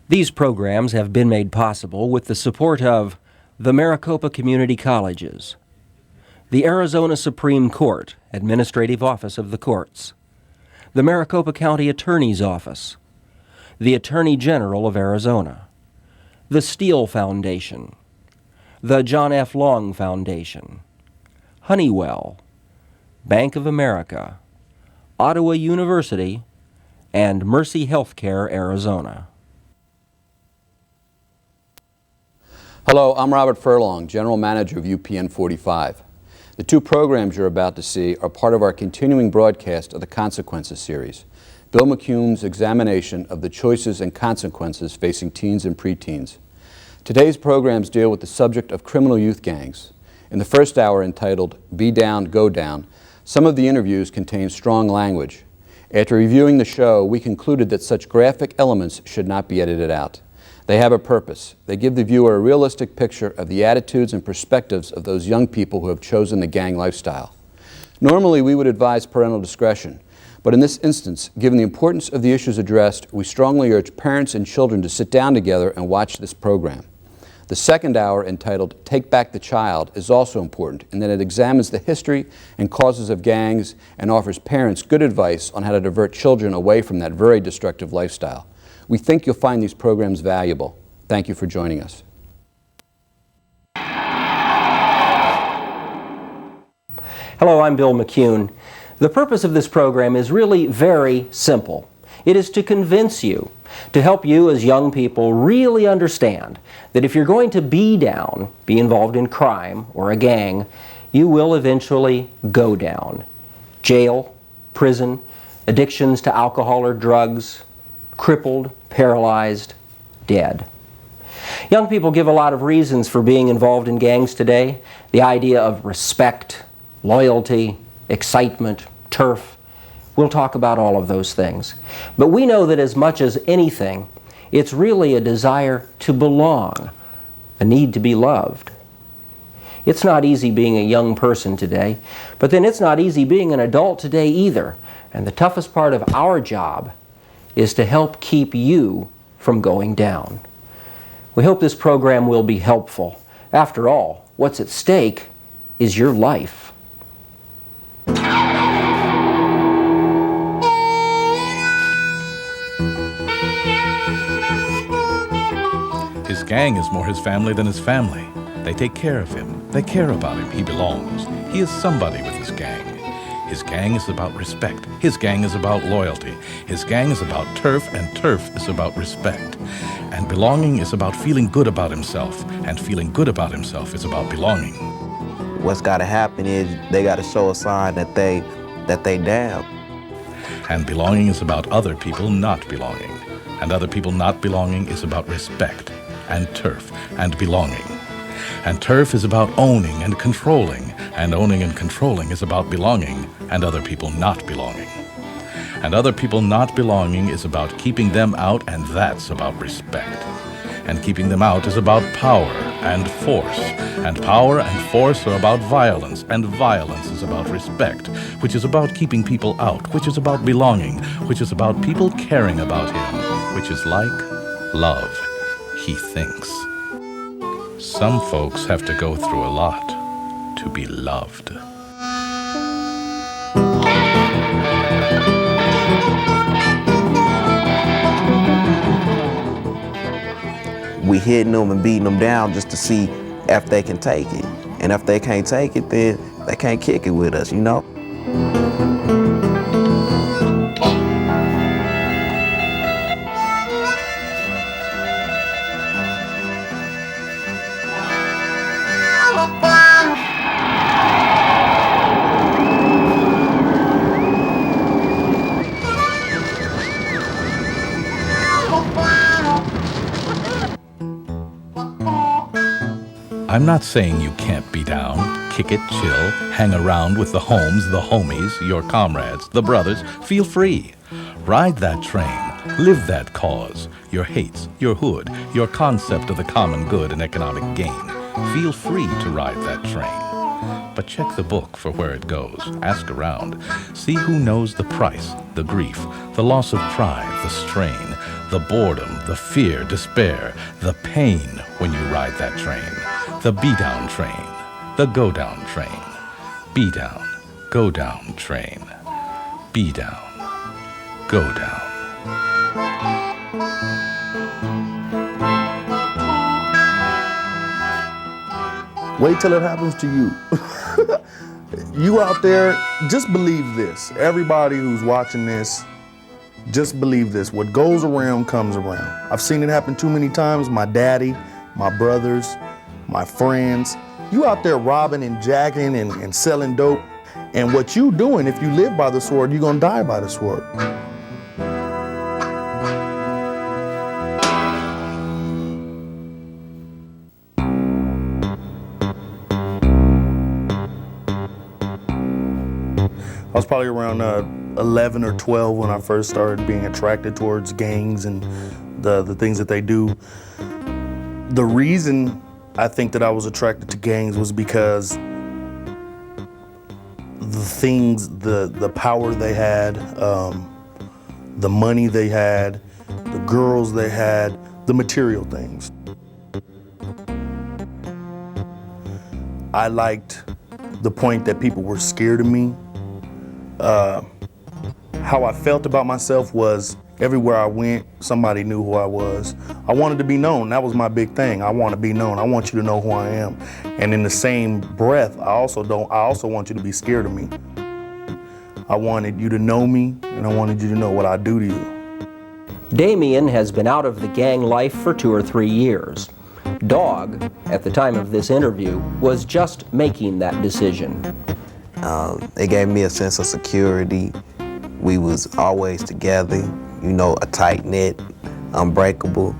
These programs have been made possible with the support of the Maricopa Community Colleges, the Arizona Supreme Court, Administrative Office of the Courts, the Maricopa County Attorney's Office, the Attorney General of Arizona, the Steele Foundation, the John F. Long Foundation, Honeywell, Bank of America, Ottawa University, and Mercy Healthcare Arizona. Hello, I'm Robert Furlong, General Manager of UPN 45. The two programs you're about to see are part of our continuing broadcast of the Consequences series, Bill McCune's examination of the choices and consequences facing teens and preteens. Today's programs deal with the subject of criminal youth gangs. In the first hour, entitled Be Down, Go Down, some of the interviews contain strong language. After reviewing the show, we concluded that such graphic elements should not be edited out. They have a purpose. They give the viewer a realistic picture of the attitudes and perspectives of those young people who have chosen the gang lifestyle. Normally, we would advise parental discretion, but in this instance, given the importance of the issues addressed, we strongly urge parents and children to sit down together and watch this program. The second hour, entitled Take Back the Child, is also important in that it examines the history and causes of gangs and offers parents good advice on how to divert children away from that very destructive lifestyle. We think you'll find these programs valuable. Thank you for joining us. Hello, I'm Bill McCune. The purpose of this program is really very simple. It is to convince you, to help you as young people really understand that if you're going to be down, be involved in crime or a gang, you will eventually go down. Jail, prison, addictions to alcohol or drugs, crippled, paralyzed, dead. Young people give a lot of reasons for being involved in gangs today. The idea of respect, loyalty, excitement, turf. We'll talk about all of those things. But we know that as much as anything, it's really a desire to belong, a need to be loved. It's not easy being a young person today, but then it's not easy being an adult today either. And the toughest part of our job is to help keep you from going down. We hope this program will be helpful. After all, what's at stake is your life. His gang is more his family than his family. They take care of him. They care about him. He belongs. He is somebody with his gang. His gang is about respect. His gang is about loyalty. His gang is about turf, and turf is about respect. And belonging is about feeling good about himself, and feeling good about himself is about belonging. What's got to happen is they got to show a sign that they down. And belonging is about other people not belonging. And other people not belonging is about respect, and turf, and belonging. And turf is about owning and controlling, and owning and controlling is about belonging and other people not belonging. And other people not belonging is about keeping them out, and that's about respect. And keeping them out is about power and force, and power and force are about violence, and violence is about respect, which is about keeping people out, which is about belonging, which is about people caring about him, which is like love, he thinks. Some folks have to go through a lot to be loved. We hitting them and beating them down just to see if they can take it. And if they can't take it, then they can't kick it with us, you know? I'm not saying you can't be down, kick it, chill, hang around with the homes, the homies, your comrades, the brothers. Feel free. Ride that train. Live that cause. Your hates, your hood, your concept of the common good and economic gain. Feel free to ride that train. But check the book for where it goes. Ask around. See who knows the price, the grief, the loss of pride, the strain, the boredom, the fear, despair, the pain when you ride that train. The B-down train, the go-down train. B-down, go-down train. B-down, go-down. Wait till it happens to you. You out there, just believe this. Everybody who's watching this, just believe this. What goes around comes around. I've seen it happen too many times. My daddy, my brothers, my friends. You out there robbing and jacking and selling dope. And what you doing, if you live by the sword, you're gonna die by the sword. I was probably around 11 or 12 when I first started being attracted towards gangs and the things that they do. The reason I think that I was attracted to gangs was because the power they had, the money they had, the girls they had, the material things. I liked the point that people were scared of me. How I felt about myself was everywhere I went, somebody knew who I was. I wanted to be known. That was my big thing. I want to be known. I want you to know who I am. And in the same breath, I also want you to be scared of me. I wanted you to know me, and I wanted you to know what I do to you. Damien has been out of the gang life for 2 or 3 years. Dog, at the time of this interview, was just making that decision. It gave me a sense of security. We was always together, you know, a tight-knit, unbreakable.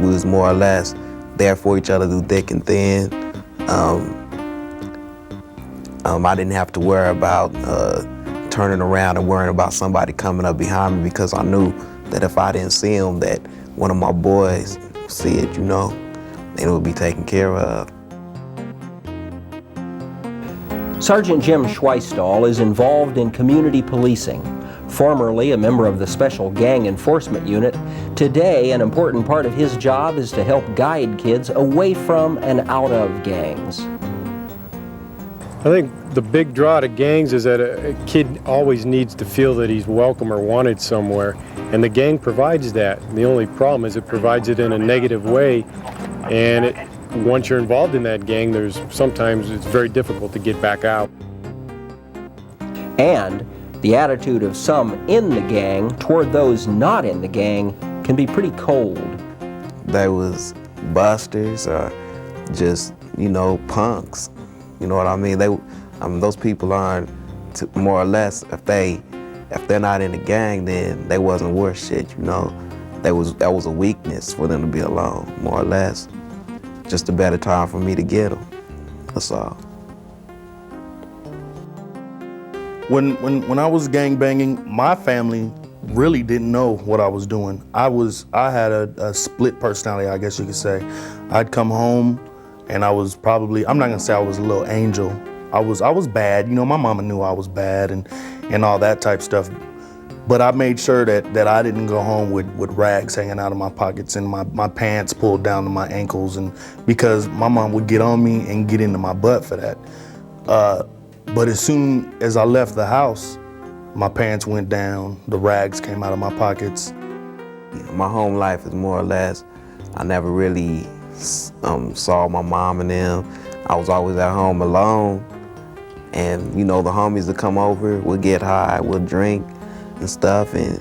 We was more or less there for each other through thick and thin. I didn't have to worry about turning around and worrying about somebody coming up behind me, because I knew that if I didn't see him, that one of my boys would see it, you know, and it would be taken care of. Sergeant Jim Schweistall is involved in community policing. Formerly a member of the Special Gang Enforcement Unit, today an important part of his job is to help guide kids away from and out of gangs. I think the big draw to gangs is that a kid always needs to feel that he's welcome or wanted somewhere, and the gang provides that. The only problem is it provides it in a negative way, and once you're involved in that gang, sometimes it's very difficult to get back out. And the attitude of some in the gang toward those not in the gang can be pretty cold. They was busters or just, you know, punks. You know what I mean? Those people aren't, more or less, if they're not in the gang, then they wasn't worth shit, you know? That was a weakness for them to be alone, more or less. Just a better time for me to get them, that's all. When I was gangbanging, my family really didn't know what I was doing. I had a split personality, I guess you could say. I'd come home and I was probably, I'm not gonna say I was a little angel. I was bad, you know, my mama knew I was bad and all that type stuff. But I made sure that I didn't go home with rags hanging out of my pockets and my pants pulled down to my ankles, and because my mom would get on me and get into my butt for that. But as soon as I left the house, my pants went down, the rags came out of my pockets. My home life is more or less, I never really saw my mom and them. I was always at home alone, and you know, the homies would come over, we'd get high, we'd drink and stuff, and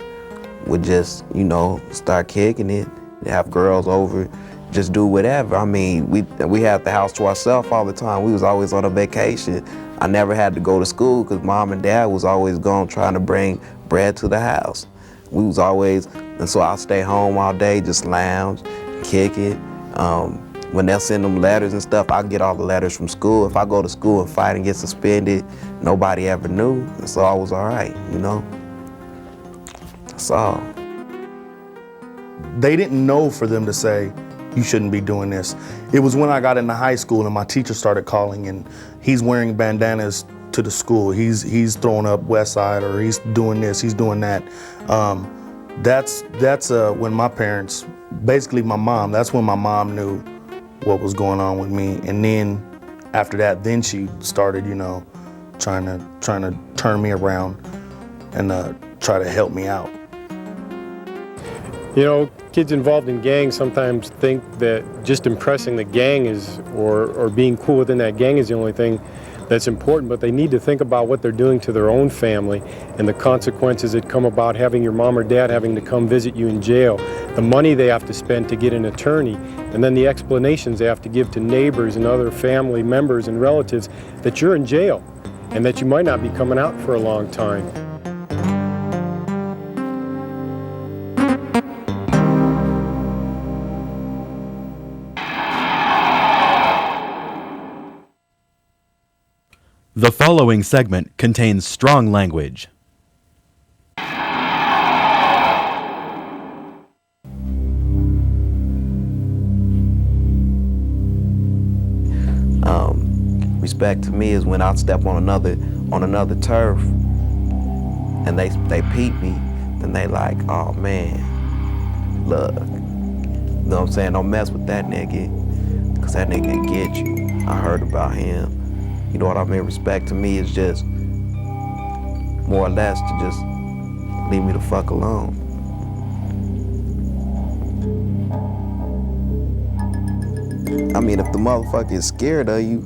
would just, you know, start kicking it, have girls over, just do whatever. I mean, we had the house to ourselves all the time. We was always on a vacation. I never had to go to school because Mom and Dad was always gone trying to bring bread to the house. We was always, and so I'll stay home all day, just lounge, kick it. When they'll send them letters and stuff, I get all the letters from school. If I go to school and fight and get suspended, nobody ever knew, and so I was all right, you know? That's all. They didn't know for them to say, you shouldn't be doing this. It was when I got into high school and my teacher started calling, and he's wearing bandanas to the school. He's throwing up West Side, or he's doing this, he's doing that. That's when my parents, basically my mom, that's when my mom knew what was going on with me. And then after that, then she started, you know, trying to turn me around and try to help me out. You know, kids involved in gangs sometimes think that just impressing the gang is, or being cool within that gang is the only thing that's important, but they need to think about what they're doing to their own family and the consequences that come about having your mom or dad having to come visit you in jail, the money they have to spend to get an attorney, and then the explanations they have to give to neighbors and other family members and relatives that you're in jail and that you might not be coming out for a long time. The following segment contains strong language. Respect to me is when I step on another turf and they peep me, then they like, oh man, look, you know what I'm saying? Don't mess with that nigga, cause that nigga get you. I heard about him. You know what I mean? Respect to me is just more or less to just leave me the fuck alone. I mean, if the motherfucker is scared of you,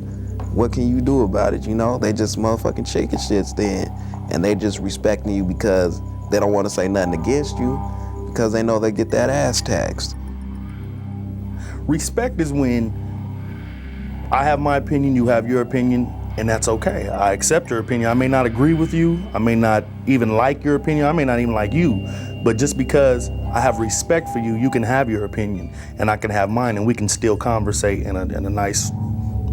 what can you do about it, you know? They just motherfucking chicken shits then, and they just respecting you because they don't want to say nothing against you because they know they get that ass taxed. Respect is when I have my opinion, you have your opinion, and that's okay. I accept your opinion. I may not agree with you. I may not even like your opinion. I may not even like you. But just because I have respect for you, you can have your opinion, and I can have mine, and we can still conversate in a nice,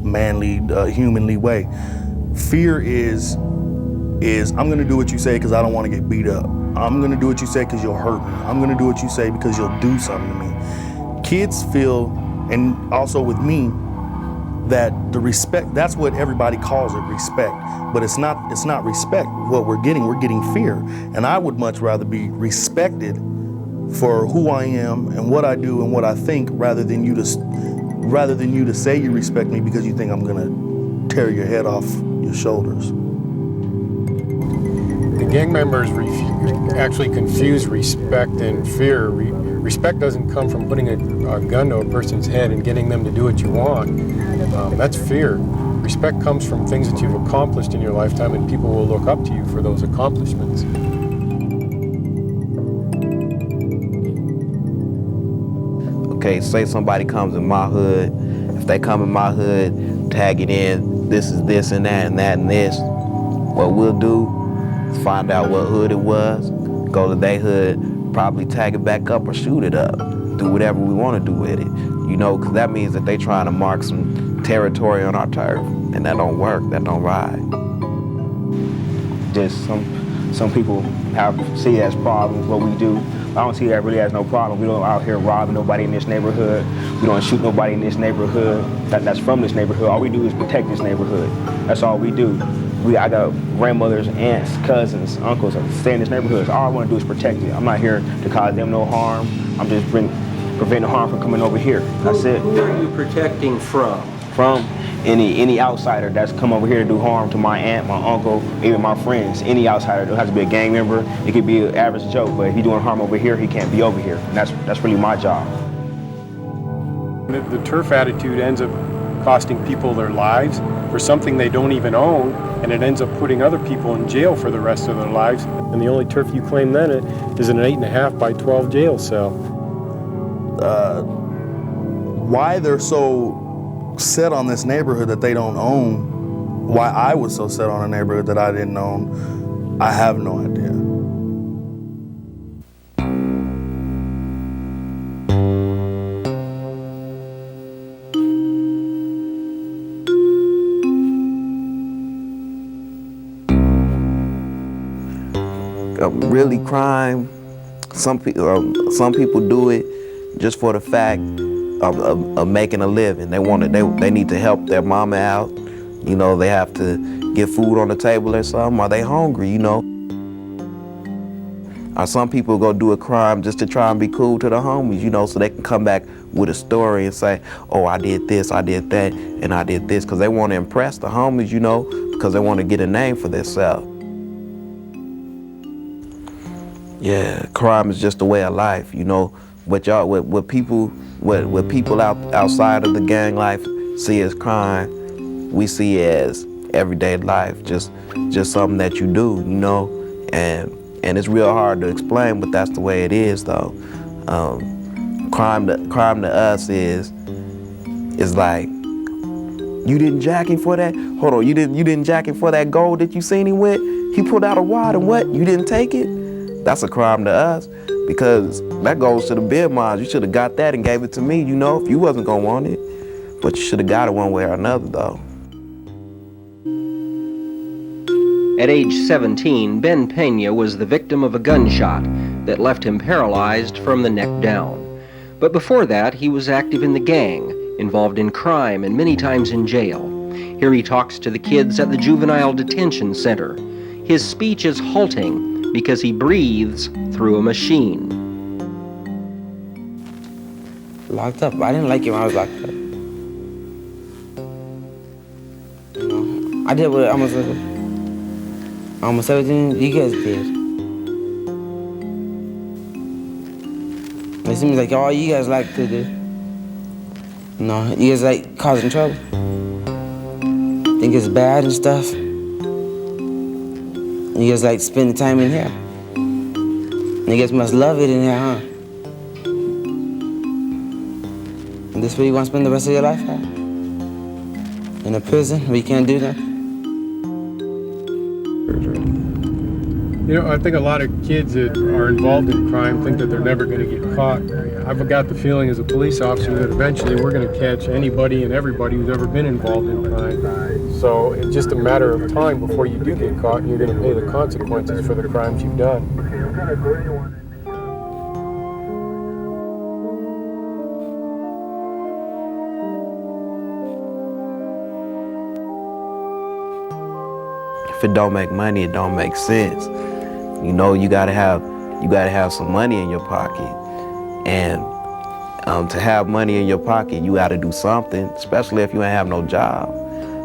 manly, humanly way. Fear is I'm gonna do what you say because I don't want to get beat up. I'm gonna do what you say because you'll hurt me. I'm gonna do what you say because you'll do something to me. Kids feel, and also with me, that the respect, that's what everybody calls it, respect. But it's not respect. What we're getting fear. And I would much rather be respected for who I am and what I do and what I think rather than you to say you respect me because you think I'm gonna tear your head off your shoulders. The gang members actually confuse respect and fear. Respect doesn't come from putting a gun to a person's head and getting them to do what you want. That's fear. Respect comes from things that you've accomplished in your lifetime, and people will look up to you for those accomplishments. Okay, say somebody comes in my hood. If they come in my hood, tag it in, this is this and that and that and this. What we'll do is find out what hood it was, go to their hood, probably tag it back up or shoot it up. Do whatever we want to do with it. You know, because that means that they trying to mark some territory on our turf, and that don't work, that don't ride. Just some people see it as problems, what we do. I don't see that really as no problem. We don't out here robbing nobody in this neighborhood. We don't shoot nobody in this neighborhood that's from this neighborhood. All we do is protect this neighborhood. That's all we do. I got grandmothers, aunts, cousins, uncles that stay in this neighborhood. So all I want to do is protect it. I'm not here to cause them no harm. I'm just preventing harm from coming over here. That's it. Who are you protecting from? From any outsider that's come over here to do harm to my aunt, my uncle, even my friends. Any outsider. It doesn't have to be a gang member. It could be an average Joe, but if he's doing harm over here, he can't be over here. And that's really my job. The turf attitude ends up costing people their lives for something they don't even own, and it ends up putting other people in jail for the rest of their lives. And the only turf you claim then is an 8.5 by 12 jail cell. Why they're so set on this neighborhood that they don't own, why I was so set on a neighborhood that I didn't own, I have no idea. Really crime, some people do it just for the fact of making a living. They need to help their mama out. You know, they have to get food on the table or something. Are they hungry, you know? Or some people go do a crime just to try and be cool to the homies, you know, so they can come back with a story and say, oh, I did this, I did that, and I did this, because they want to impress the homies, you know, because they want to get a name for themselves. Yeah, crime is just a way of life, you know. What people outside of the gang life see as crime, we see as everyday life, just something that you do, you know, and it's real hard to explain, but that's the way it is, though. Crime to us is like, you didn't jack him for that? Hold on, you didn't jack him for that gold that you seen him with? He pulled out a wad and what? You didn't take it? That's a crime to us, because that goes to the bid mines. You should have got that and gave it to me, you know, if you wasn't gonna want it. But you should have got it one way or another, though. At age 17, Ben Pena was the victim of a gunshot that left him paralyzed from the neck down. But before that, he was active in the gang, involved in crime, and many times in jail. Here he talks to the kids at the Juvenile Detention Center. His speech is halting because he breathes through a machine. Locked up. I didn't like it when I was locked up. You know, I did what almost everything you guys did. It seems like all you guys like to do. You know, you guys like causing trouble. Think it's bad and stuff. You guys like spending time in here. You guys must love it in here, huh? And this where you want to spend the rest of your life at? In a prison where you can't do that? You know, I think a lot of kids that are involved in crime think that they're never going to get caught. I've got the feeling as a police officer that eventually we're going to catch anybody and everybody who's ever been involved in crime. So it's just a matter of time before you do get caught and you're going to pay the consequences for the crimes you've done. If it don't make money, it don't make sense. You know, you gotta have some money in your pocket, and to have money in your pocket, you gotta do something, especially if you ain't have no job.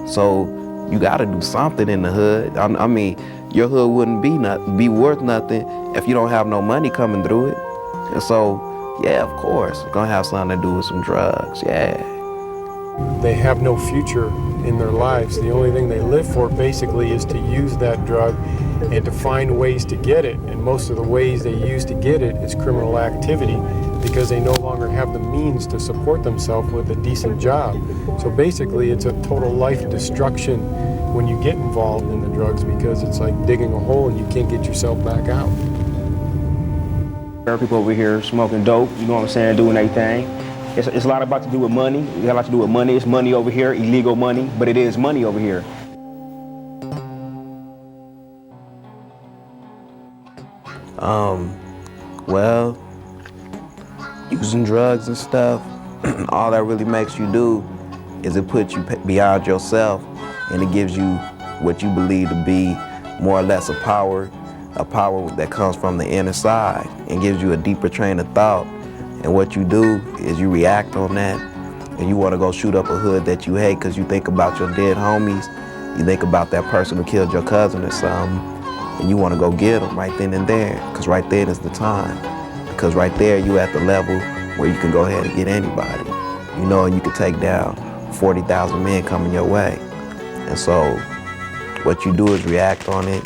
So you gotta do something in the hood. I mean, your hood wouldn't be worth nothing if you don't have no money coming through it. And so, yeah, of course, it's gonna have something to do with some drugs, yeah. They have no future in their lives. The only thing they live for basically is to use that drug and to find ways to get it. And most of the ways they use to get it is criminal activity because they no longer have the means to support themselves with a decent job. So basically it's a total life destruction when you get involved in the drugs because it's like digging a hole and you can't get yourself back out. There are people over here smoking dope, you know what I'm saying, doing their thing. It's a lot about to do with money. It got a lot to do with money. It's money over here, illegal money, but it is money over here. Well, using drugs and stuff, all that really makes you do is it puts you beyond yourself, and it gives you what you believe to be more or less a power that comes from the inner side, and gives you a deeper train of thought. And what you do is you react on that, and you want to go shoot up a hood that you hate because you think about your dead homies, you think about that person who killed your cousin or something, and you want to go get them right then and there, because right then is the time. Because right there you at the level where you can go ahead and get anybody, you know, and you can take down 40,000 men coming your way. And so what you do is react on it,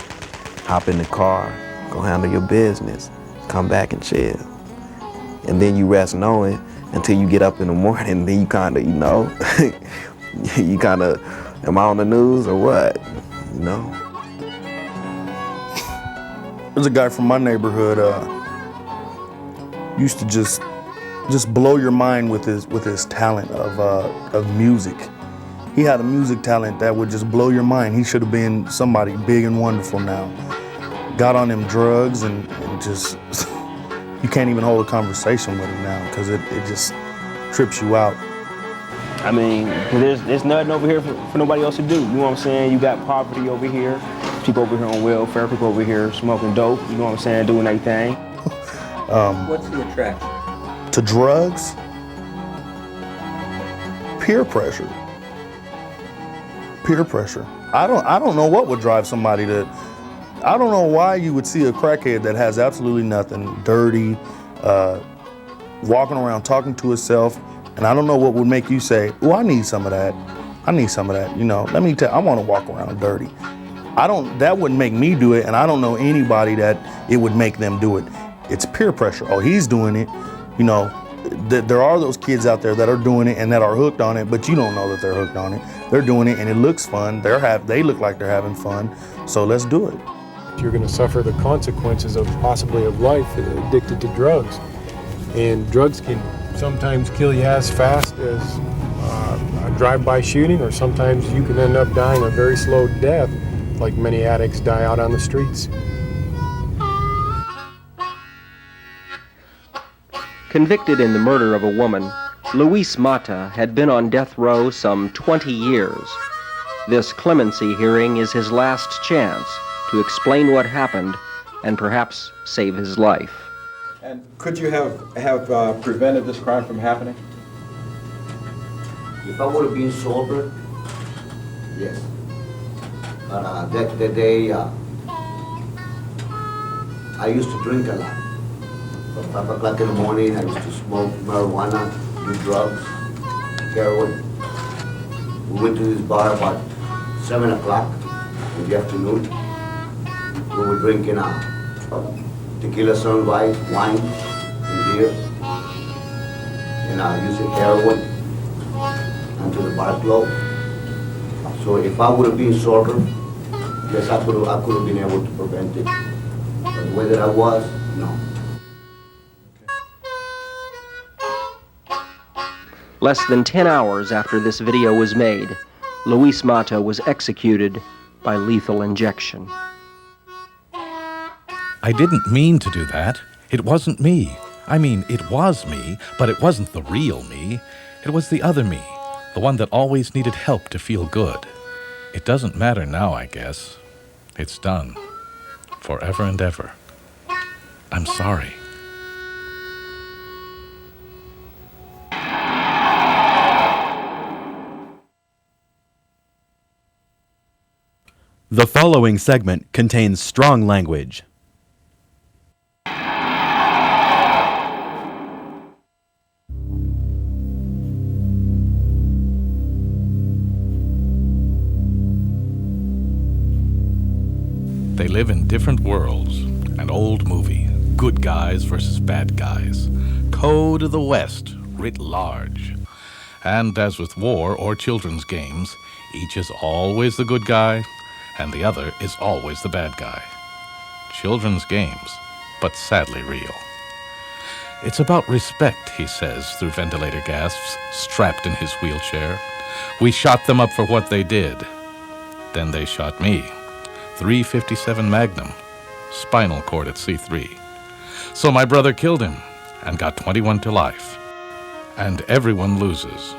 hop in the car, go handle your business, come back and chill. And then you rest knowing until you get up in the morning, and then you kind of, you know, you kind of, am I on the news or what, you know? There's a guy from my neighborhood, used to just blow your mind with his talent of music. He had a music talent that would just blow your mind. He should have been somebody big and wonderful now. Got on them drugs and just, you can't even hold a conversation with him now because it just trips you out. I mean, there's nothing over here for nobody else to do. You know what I'm saying? You got poverty over here. people over here on welfare, people over here smoking dope, you know what I'm saying, doing their thing. What's the attraction? To drugs, peer pressure. Peer pressure. I don't know what would drive somebody to. I don't know why you would see a crackhead that has absolutely nothing, dirty, walking around talking to himself, and I don't know what would make you say, "Oh, I need some of that. I need some of that." You know, let me tell. I want to walk around dirty. That wouldn't make me do it, and I don't know anybody that it would make them do it. It's peer pressure. Oh, he's doing it. You know, there are those kids out there that are doing it and that are hooked on it, but you don't know that they're hooked on it. They're doing it and it looks fun. They look like they're having fun, so let's do it. You're going to suffer the consequences of possibly of life addicted to drugs. And drugs can sometimes kill you as fast as a drive-by shooting, or sometimes you can end up dying a very slow death, like many addicts die out on the streets. Convicted in the murder of a woman, Luis Mata had been on death row some 20 years. This clemency hearing is his last chance to explain what happened and perhaps save his life. And could you have prevented this crime from happening? If I would have been sober, yes. But that day, I used to drink a lot. At 5 o'clock in the morning, I used to smoke marijuana, do drugs, heroin. We went to this bar about 7 o'clock in the afternoon. We were drinking tequila sunrise, wine, and beer, and using heroin until the bar closed. So if I would have been sober, yes, I could have been able to prevent it. But whether I was, no. Less than 10 hours after this video was made, Luis Mata was executed by lethal injection. I didn't mean to do that. It wasn't me. I mean, it was me, but it wasn't the real me. It was the other me, the one that always needed help to feel good. It doesn't matter now, I guess. It's done. Forever and ever. I'm sorry. The following segment contains strong language. They live in different worlds. An old movie, good guys versus bad guys. Code of the West, writ large. And as with war or children's games, each is always the good guy, and the other is always the bad guy. Children's games, but sadly real. It's about respect, he says through ventilator gasps, strapped in his wheelchair. We shot them up for what they did. Then they shot me. .357 Magnum, spinal cord at C3. So my brother killed him and got 21 to life. And everyone loses,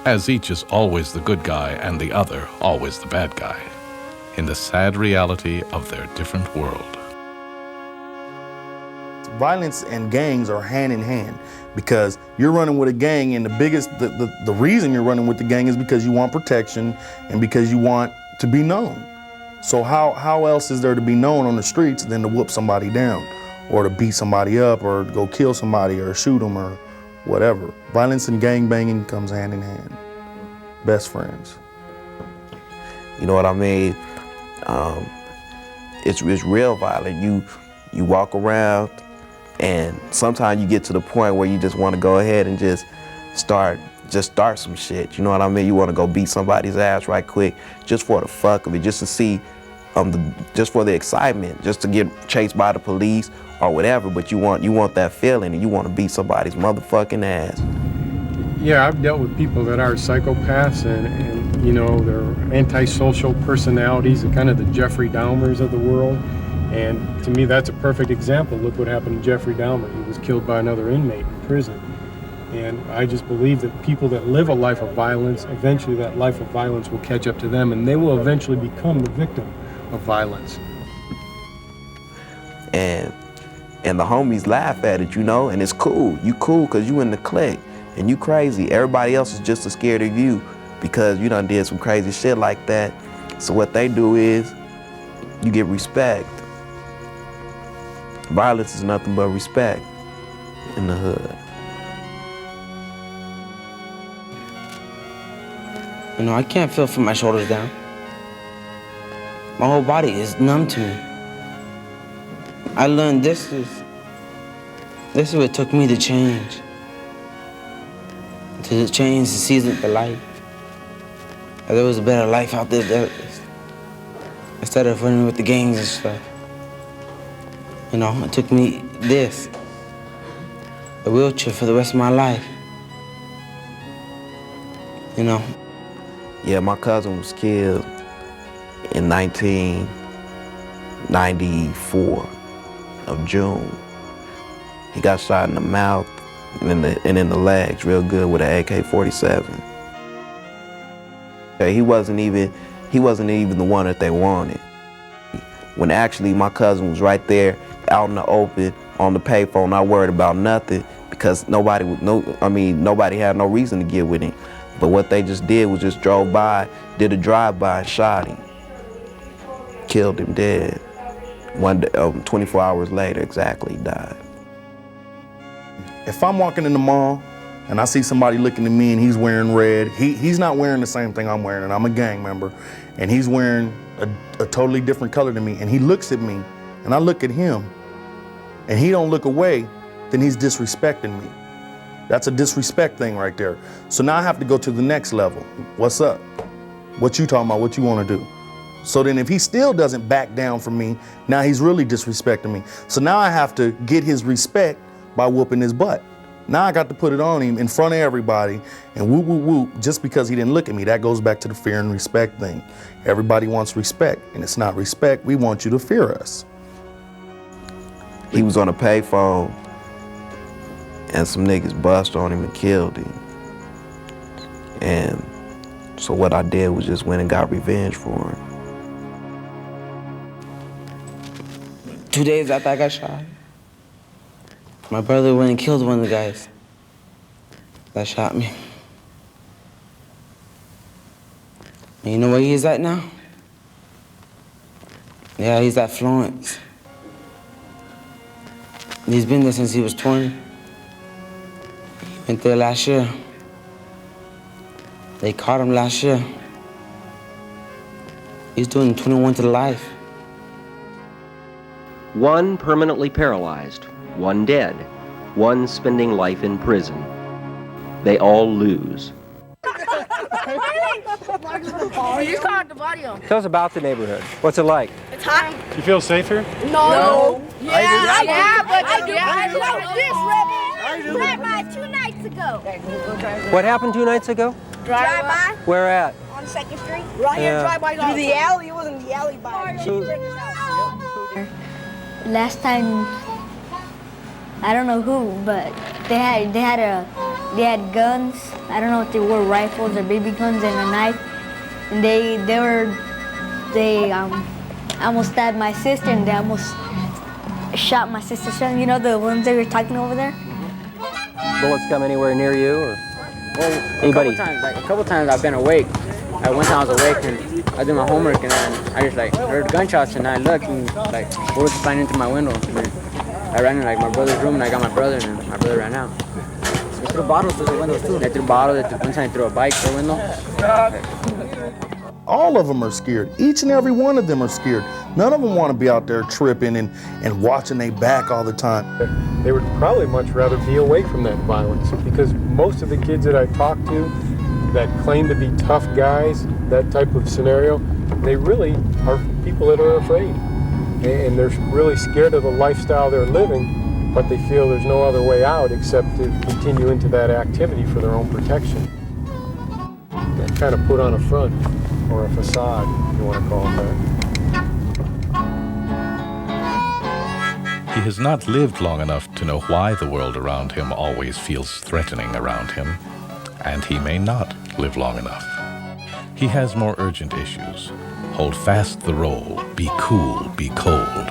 as each is always the good guy and the other always the bad guy, in the sad reality of their different world. Violence and gangs are hand in hand, because you're running with a gang, and the reason you're running with the gang is because you want protection and because you want to be known. So how else is there to be known on the streets than to whoop somebody down, or to beat somebody up, or go kill somebody, or shoot them, or whatever? Violence and gang banging comes hand in hand. Best friends. You know what I mean? It's real violent. You walk around, and sometimes you get to the point where you just want to go ahead and just start some shit. You know what I mean? You want to go beat somebody's ass right quick, just for the fuck of it, just to see, just for the excitement, just to get chased by the police or whatever. But you want that feeling, and you want to beat somebody's motherfucking ass. Yeah, I've dealt with people that are psychopaths, and you know, they're antisocial personalities, and kind of the Jeffrey Dahmers of the world. And to me, that's a perfect example. Look what happened to Jeffrey Dahmer. He was killed by another inmate in prison. And I just believe that people that live a life of violence, eventually that life of violence will catch up to them, and they will eventually become the victim of violence. And the homies laugh at it, you know, and it's cool. You cool because you in the clique, and you crazy. Everybody else is just as scared of you because you done did some crazy shit like that. So what they do is, you get respect. Violence is nothing but respect in the hood. You know, I can't feel from my shoulders down. My whole body is numb to me. I learned this is what it took me to change. To change, to seize the light. There was a better life out there instead of running with the gangs and stuff. You know, it took me this, a wheelchair for the rest of my life. You know. Yeah, my cousin was killed in 1994 of June. He got shot in the mouth and in the legs real good with an AK-47. He wasn't even the one that they wanted. When actually my cousin was right there out in the open on the payphone, not worried about nothing because nobody had no reason to get with him. But what they just did was just drove by, did a drive-by and shot him. Killed him dead. 24 hours later, exactly, he died. If I'm walking in the mall and I see somebody looking at me and he's wearing red, he's not wearing the same thing I'm wearing, and I'm a gang member, and he's wearing a totally different color than me, and he looks at me, and I look at him, and he don't look away, then he's disrespecting me. That's a disrespect thing right there. So now I have to go to the next level. What's up? What you talking about? What you want to do? So then if he still doesn't back down from me, now he's really disrespecting me. So now I have to get his respect by whooping his butt. Now I got to put it on him in front of everybody and whoop, whoop, whoop, just because he didn't look at me. That goes back to the fear and respect thing. Everybody wants respect, and it's not respect. We want you to fear us. He was on a payphone and some niggas bust on him and killed him. And so what I did was just went and got revenge for him. 2 days after I got shot, my brother went and killed one of the guys that shot me. And you know where he's at now? Yeah, he's at Florence. He's been there since he was 20. He went there last year. They caught him last year. He's doing 21 to life. One permanently paralyzed, one dead, one spending life in prison. They all lose. Tell us about the neighborhood. What's it like? It's hot. You feel safer? No. Yeah, but I do. Drive-by 2 nights ago. What happened 2 nights ago? Drive-by. Where at? On 2nd Street. Right here, Yeah. drive-by. Through the alley. It wasn't the alley by. Last time, I don't know who, but they had guns. I don't know if they were rifles or BB guns and a knife. And they almost stabbed my sister, and they almost shot my sister's son. You know the ones that were talking over there? Bullets come anywhere near you, or well, anybody? A couple times I've been awake. One time I was awake and I did my homework, and then I just heard gunshots, and I looked and bullets flying into my window. And then I ran in my brother's room, and I got my brother, and my brother ran out. They threw bottles through the windows too. They threw bottles. One time they threw a bike through the window. All of them are scared. Each and every one of them are scared. None of them want to be out there tripping and watching their back all the time. They would probably much rather be away from that violence, because most of the kids that I talk to that claim to be tough guys, that type of scenario, they really are people that are afraid. And they're really scared of the lifestyle they're living, but they feel there's no other way out except to continue into that activity for their own protection. They're kind of put on a front, or a facade, if you want to call it that. He has not lived long enough to know why the world around him always feels threatening around him, and he may not live long enough. He has more urgent issues. Hold fast the roll, be cool, be cold.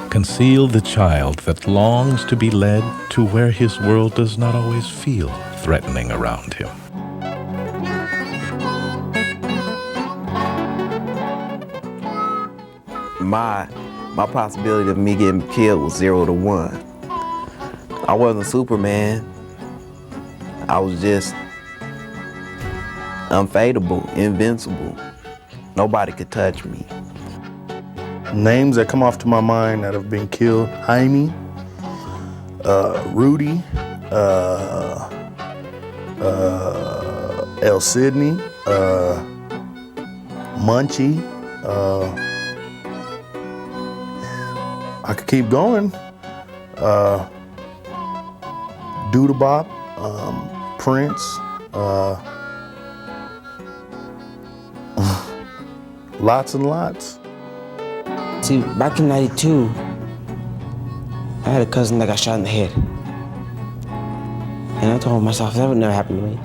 Conceal the child that longs to be led to where his world does not always feel threatening around him. My possibility of me getting killed was 0 to 1. I wasn't Superman. I was just unfadable, invincible. Nobody could touch me. Names that come off to my mind that have been killed: Jaime, Rudy, El Sidney, Munchie. I could keep going. Doodlebop, Prince, lots and lots. See, back in '92, I had a cousin that got shot in the head. And I told myself that would never happen to me.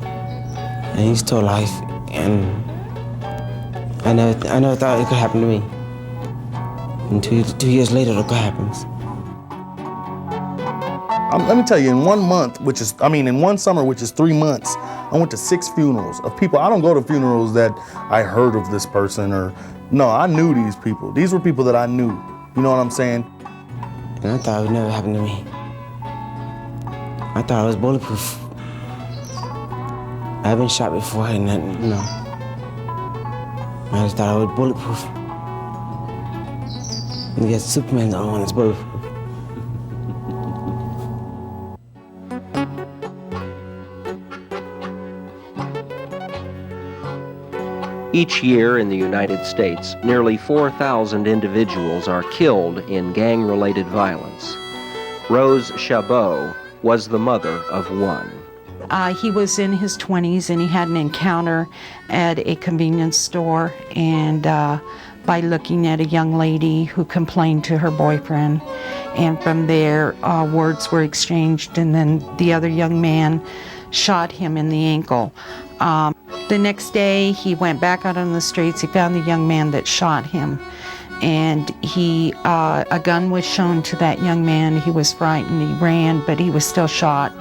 And he's still alive, and I never thought it could happen to me. And two years later, look what happens. Let me tell you, in 1 month, in one summer, which is 3 months, I went to 6 funerals of people. I don't go to funerals that I heard of this person or, no, I knew these people. These were people that I knew. You know what I'm saying? And I thought it would never happen to me. I thought I was bulletproof. I've been shot before, and I just thought I was bulletproof. And yet Superman's the only one that's bulletproof. Each year in the United States, nearly 4,000 individuals are killed in gang-related violence. Rose Chabot was the mother of one. He was in his 20s and he had an encounter at a convenience store, and by looking at a young lady who complained to her boyfriend, and from there words were exchanged, and then the other young man shot him in the ankle. The next day he went back out on the streets. He found the young man that shot him, and a gun was shown to that young man. He was frightened, he ran, but he was still shot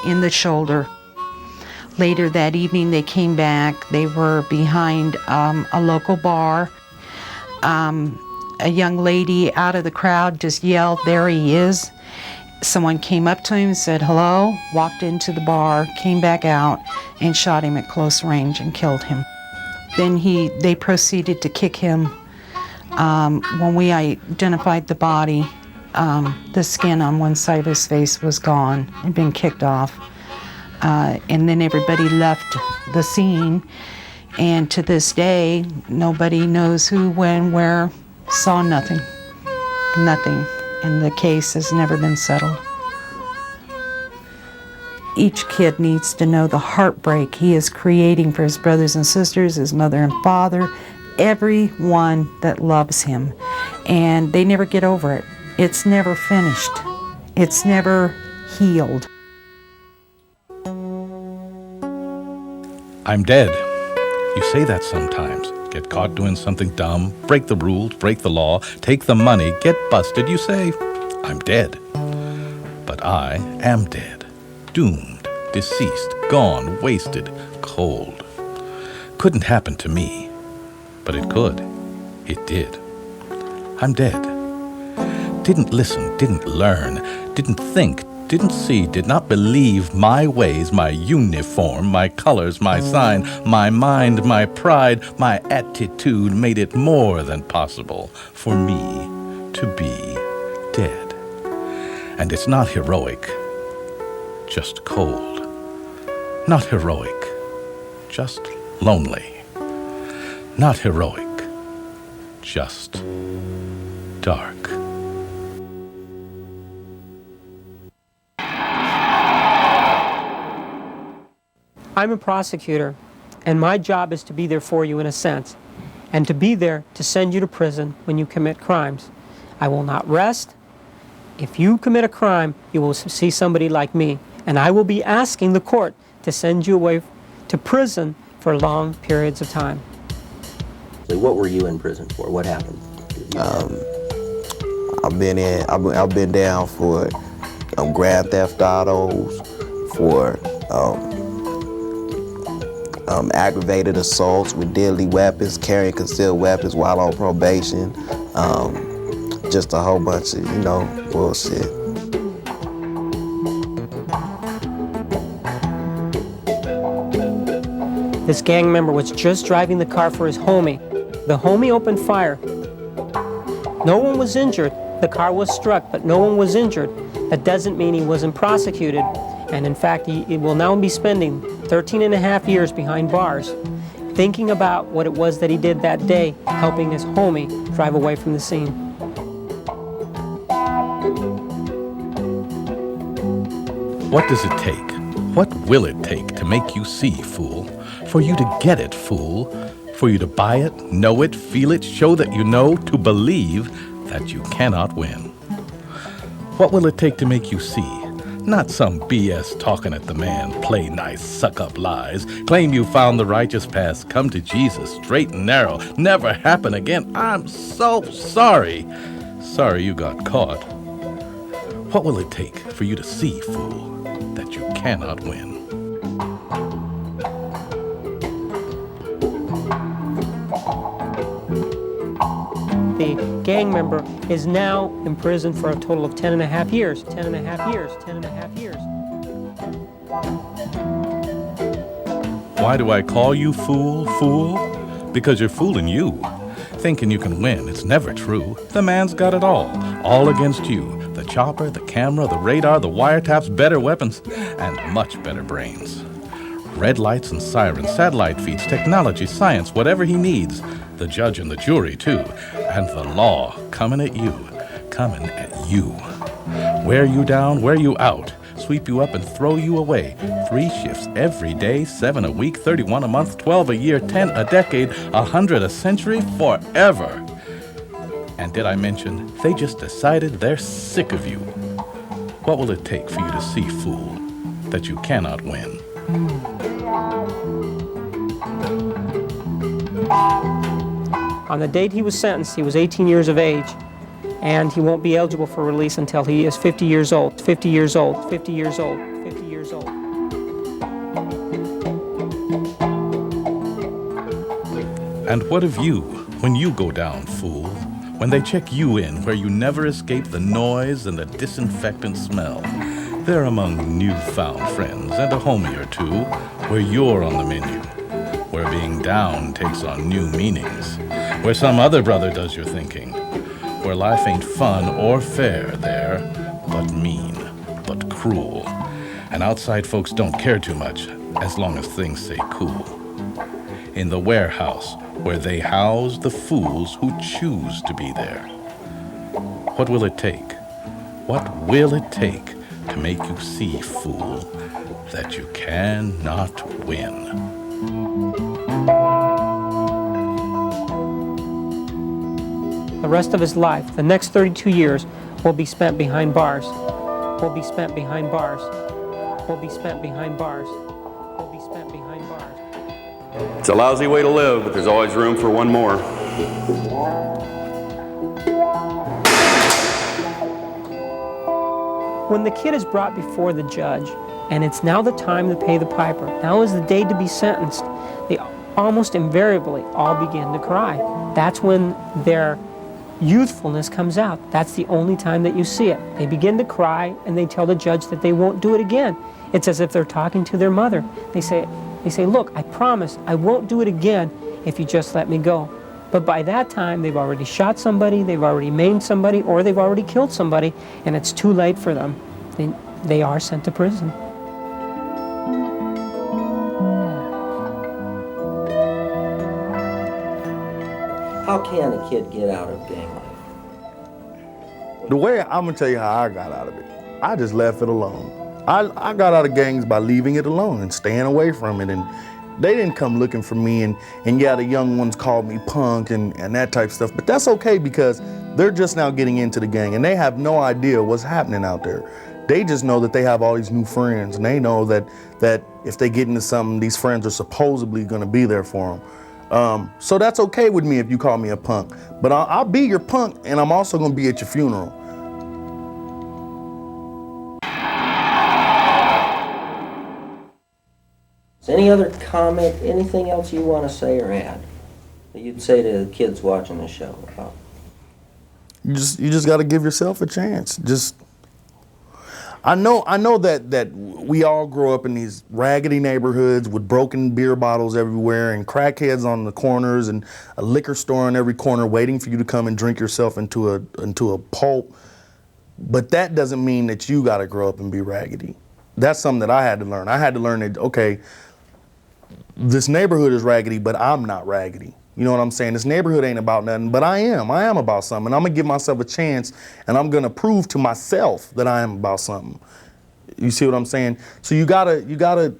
in the shoulder. Later that evening they came back. They were behind a local bar. A young lady out of the crowd just yelled, "There he is." Someone came up to him, said hello, walked into the bar, came back out, and shot him at close range and killed him. Then they proceeded to kick him. When we identified the body, the skin on one side of his face was gone, had been kicked off. And then everybody left the scene. And to this day, nobody knows who, when, where, saw nothing. Nothing. And the case has never been settled. Each kid needs to know the heartbreak he is creating for his brothers and sisters, his mother and father, everyone that loves him. And they never get over it. It's never finished. It's never healed. I'm dead. You say that sometimes. Get caught doing something dumb, break the rules, break the law, take the money, get busted. You say, I'm dead. But I am dead. Doomed, deceased, gone, wasted, cold. Couldn't happen to me. But it could. It did. I'm dead. Didn't listen, didn't learn, didn't think, didn't see, did not believe my ways, my uniform, my colors, my sign, my mind, my pride, my attitude made it more than possible for me to be dead. And it's not heroic, just cold. Not heroic, just lonely. Not heroic, just dark. I'm a prosecutor, and my job is to be there for you in a sense, and to be there to send you to prison when you commit crimes. I will not rest. If you commit a crime, you will see somebody like me, and I will be asking the court to send you away to prison for for long periods of time. So what were you in prison for? What happened? I've been down for grand theft autos, for aggravated assaults with deadly weapons, carrying concealed weapons while on probation, just a whole bunch of, bullshit. This gang member was just driving the car for his homie. The homie opened fire. No one was injured. The car was struck, but no one was injured. That doesn't mean he wasn't prosecuted. And in fact, he will now be spending 13 and a half years behind bars, thinking about what it was that he did that day, helping his homie drive away from the scene. What does it take? What will it take to make you see, fool? For you to get it, fool? For you to buy it, know it, feel it, show that you know, to believe that you cannot win? What will it take to make you see? Not some BS talking at the man, play nice, suck up lies, claim you found the righteous path, come to Jesus, straight and narrow, never happen again. I'm so sorry. Sorry you got caught. What will it take for you to see, fool, that you cannot win? The gang member is now in prison for a total of 10 and a half years. 10 and a half years, 10 and a half years. Why do I call you fool, fool? Because you're fooling you. Thinking you can win, it's never true. The man's got it all against you. The chopper, the camera, the radar, the wiretaps, better weapons, and much better brains. Red lights and sirens, satellite feeds, technology, science, whatever he needs. The judge and the jury, too. And the law coming at you. Coming at you. Wear you down, wear you out. Sweep you up and throw you away. 3 shifts every day, 7 a week, 31 a month, 12 a year, 10 a decade, 100 a century, forever. And did I mention, they just decided they're sick of you. What will it take for you to see, fool, that you cannot win? On the date he was sentenced, he was 18 years of age, and he won't be eligible for release until he is 50 years old, 50 years old, 50 years old, 50 years old. And what of you, when you go down, fool? When they check you in where you never escape the noise and the disinfectant smell? They're among newfound friends and a homie or two, where you're on the menu, where being down takes on new meanings, where some other brother does your thinking, where life ain't fun or fair there, but mean, but cruel. And outside folks don't care too much, as long as things stay cool. In the warehouse, where they house the fools who choose to be there. What will it take? What will it take to make you see, fool, that you cannot win? The rest of his life, the next 32 years, will be spent behind bars. Will be spent behind bars. Will be spent behind bars. Will be spent behind bars. It's a lousy way to live, but there's always room for one more. When the kid is brought before the judge, and it's now the time to pay the piper, now is the day to be sentenced, they almost invariably all begin to cry. That's when their youthfulness comes out. That's the only time that you see it. They begin to cry, and they tell the judge that they won't do it again. It's as if they're talking to their mother. They say, look, I promise I won't do it again if you just let me go. But by that time, they've already shot somebody, they've already maimed somebody, or they've already killed somebody, and it's too late for them. They are sent to prison. How can a kid get out of gang life? The way, I'm gonna tell you how I got out of it. I just left it alone. I got out of gangs by leaving it alone and staying away from it. And they didn't come looking for me. And yeah, the young ones called me punk and that type of stuff. But that's okay because they're just now getting into the gang and they have no idea what's happening out there. They just know that they have all these new friends, and they know that if they get into something, these friends are supposedly going to be there for them. So that's okay with me if you call me a punk. But I'll be your punk, and I'm also going to be at your funeral. Any other comment, anything else you want to say or add that you'd say to the kids watching the show about? You just got to give yourself a chance. I know that we all grow up in these raggedy neighborhoods with broken beer bottles everywhere and crackheads on the corners and a liquor store on every corner waiting for you to come and drink yourself into a pulp. But that doesn't mean that you got to grow up and be raggedy. That's something that I had to learn. I had to learn that, okay, this neighborhood is raggedy, but I'm not raggedy. You know what I'm saying? This neighborhood ain't about nothing, but I am. I am about something. And I'm going to give myself a chance, and I'm going to prove to myself that I am about something. You see what I'm saying? So you gotta,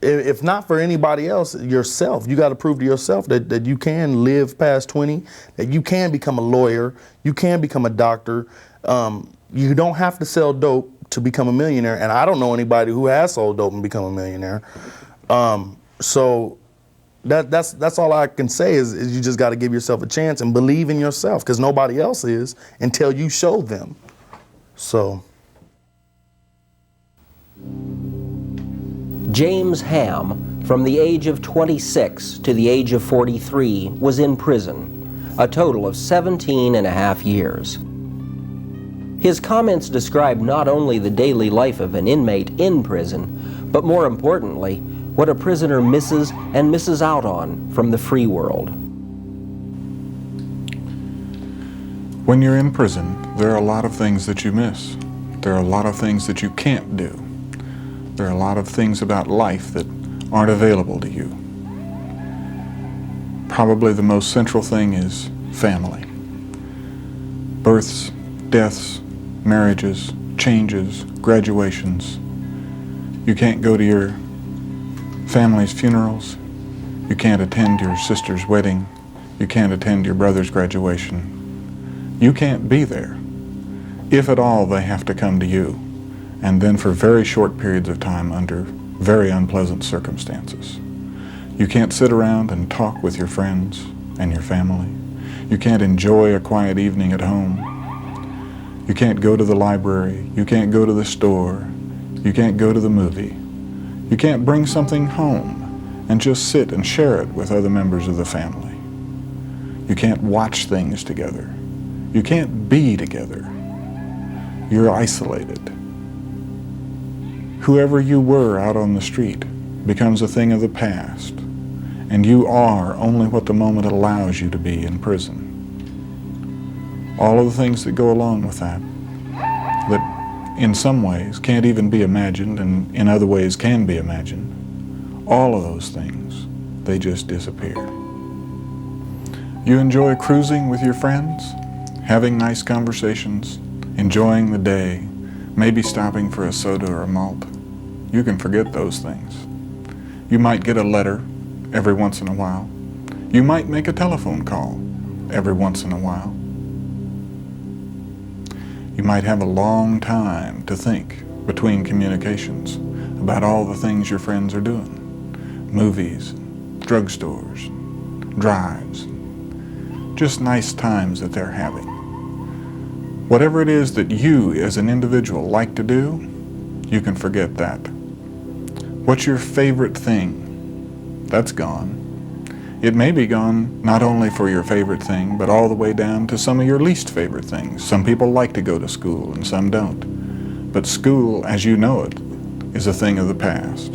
if not for anybody else, yourself. You got to prove to yourself that you can live past 20, that you can become a lawyer, you can become a doctor. You don't have to sell dope to become a millionaire, and I don't know anybody who has sold dope and become a millionaire. So that's all I can say is you just got to give yourself a chance and believe in yourself, because nobody else is until you show them. So. James Ham, from the age of 26 to the age of 43, was in prison, a total of 17.5 years. His comments describe not only the daily life of an inmate in prison, but more importantly, what a prisoner misses and misses out on from the free world. When you're in prison, there are a lot of things that you miss. There are a lot of things that you can't do. There are a lot of things about life that aren't available to you. Probably the most central thing is family. Births, deaths, marriages, changes, graduations. You can't go to your family's funerals. You can't attend your sister's wedding. You can't attend your brother's graduation. You can't be there. If at all, they have to come to you, and then for very short periods of time under very unpleasant circumstances. You can't sit around and talk with your friends and your family. You can't enjoy a quiet evening at home. You can't go to the library. You can't go to the store. You can't go to the movie. You can't bring something home and just sit and share it with other members of the family. You can't watch things together. You can't be together. You're isolated. Whoever you were out on the street becomes a thing of the past, and you are only what the moment allows you to be in prison. All of the things that go along with that in some ways can't even be imagined, and in other ways can be imagined, all of those things, they just disappear. You enjoy cruising with your friends, having nice conversations, enjoying the day, maybe stopping for a soda or a malt. You can forget those things. You might get a letter every once in a while. You might make a telephone call every once in a while. You might have a long time to think between communications about all the things your friends are doing. Movies, drugstores, drives, just nice times that they're having. Whatever it is that you as an individual like to do, you can forget that. What's your favorite thing? That's gone. It may be gone not only for your favorite thing, but all the way down to some of your least favorite things. Some people like to go to school and some don't. But school, as you know it, is a thing of the past.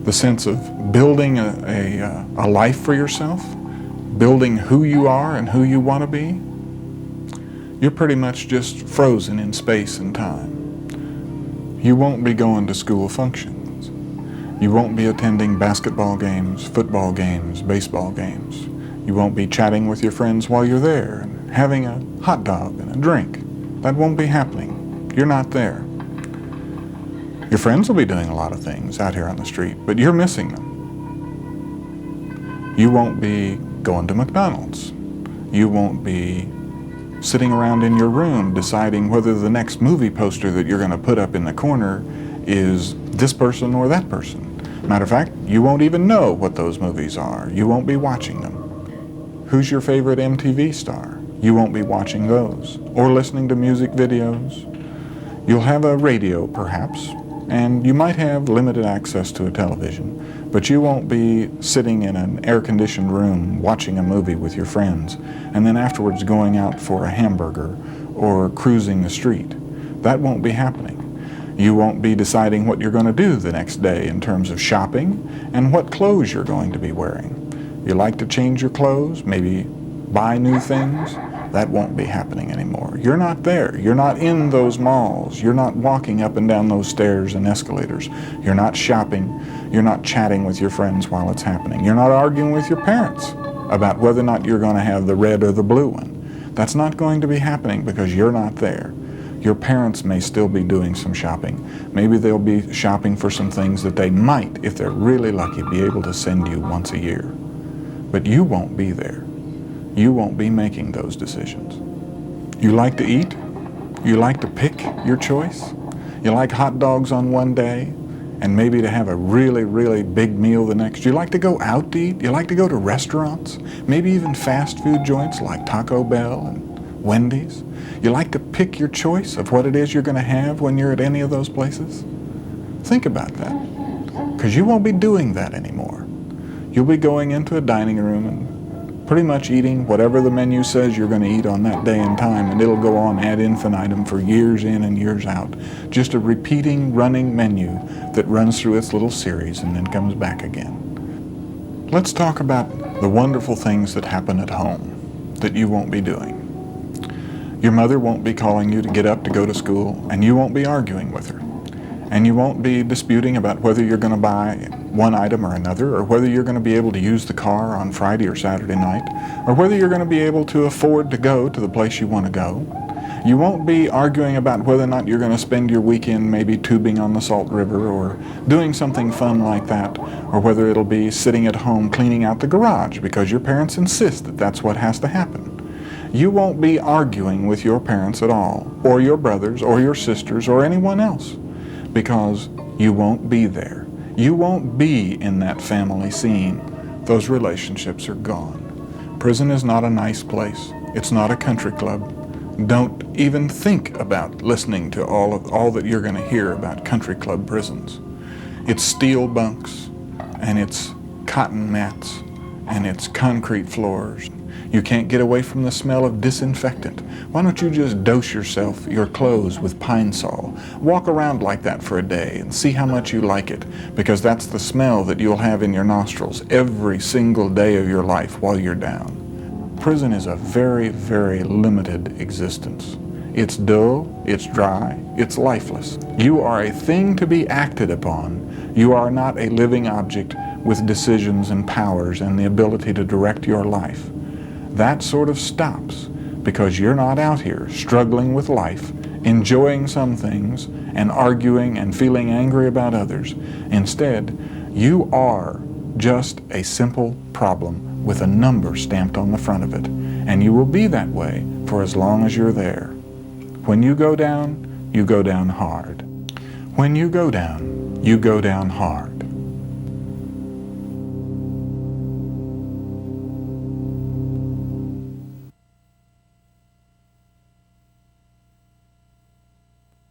The sense of building a life for yourself, building who you are and who you want to be, you're pretty much just frozen in space and time. You won't be going to school functions. You won't be attending basketball games, football games, baseball games. You won't be chatting with your friends while you're there and having a hot dog and a drink. That won't be happening. You're not there. Your friends will be doing a lot of things out here on the street, but you're missing them. You won't be going to McDonald's. You won't be sitting around in your room deciding whether the next movie poster that you're going to put up in the corner is this person or that person. Matter of fact, you won't even know what those movies are. You won't be watching them. Who's your favorite MTV star? You won't be watching those or listening to music videos. You'll have a radio, perhaps, and you might have limited access to a television, but you won't be sitting in an air-conditioned room watching a movie with your friends and then afterwards going out for a hamburger or cruising the street. That won't be happening. You won't be deciding what you're going to do the next day in terms of shopping and what clothes you're going to be wearing. You like to change your clothes, maybe buy new things? That won't be happening anymore. You're not there. You're not in those malls. You're not walking up and down those stairs and escalators. You're not shopping. You're not chatting with your friends while it's happening. You're not arguing with your parents about whether or not you're going to have the red or the blue one. That's not going to be happening because you're not there. Your parents may still be doing some shopping. Maybe they'll be shopping for some things that they might, if they're really lucky, be able to send you once a year. But you won't be there. You won't be making those decisions. You like to eat? You like to pick your choice? You like hot dogs on one day and maybe to have a really, really big meal the next? You like to go out to eat? You like to go to restaurants? Maybe even fast food joints like Taco Bell and Wendy's? You like to pick your choice of what it is you're going to have when you're at any of those places? Think about that, because you won't be doing that anymore. You'll be going into a dining room and pretty much eating whatever the menu says you're going to eat on that day and time, and it'll go on ad infinitum for years in and years out. Just a repeating, running menu that runs through its little series and then comes back again. Let's talk about the wonderful things that happen at home that you won't be doing. Your mother won't be calling you to get up to go to school, and you won't be arguing with her. And you won't be disputing about whether you're going to buy one item or another, or whether you're going to be able to use the car on Friday or Saturday night, or whether you're going to be able to afford to go to the place you want to go. You won't be arguing about whether or not you're going to spend your weekend maybe tubing on the Salt River or doing something fun like that, or whether it'll be sitting at home cleaning out the garage because your parents insist that that's what has to happen. You won't be arguing with your parents at all, or your brothers, or your sisters, or anyone else, because you won't be there. You won't be in that family scene. Those relationships are gone. Prison is not a nice place. It's not a country club. Don't even think about listening to all that you're going to hear about country club prisons. It's steel bunks, and it's cotton mats, and it's concrete floors. You can't get away from the smell of disinfectant. Why don't you just dose your clothes with Pine Sol? Walk around like that for a day and see how much you like it, because that's the smell that you'll have in your nostrils every single day of your life while you're down. Prison is a very, very limited existence. It's dull, it's dry, it's lifeless. You are a thing to be acted upon. You are not a living object with decisions and powers and the ability to direct your life. That sort of stops because you're not out here struggling with life, enjoying some things, and arguing and feeling angry about others. Instead, you are just a simple problem with a number stamped on the front of it, and you will be that way for as long as you're there. When you go down hard. When you go down hard.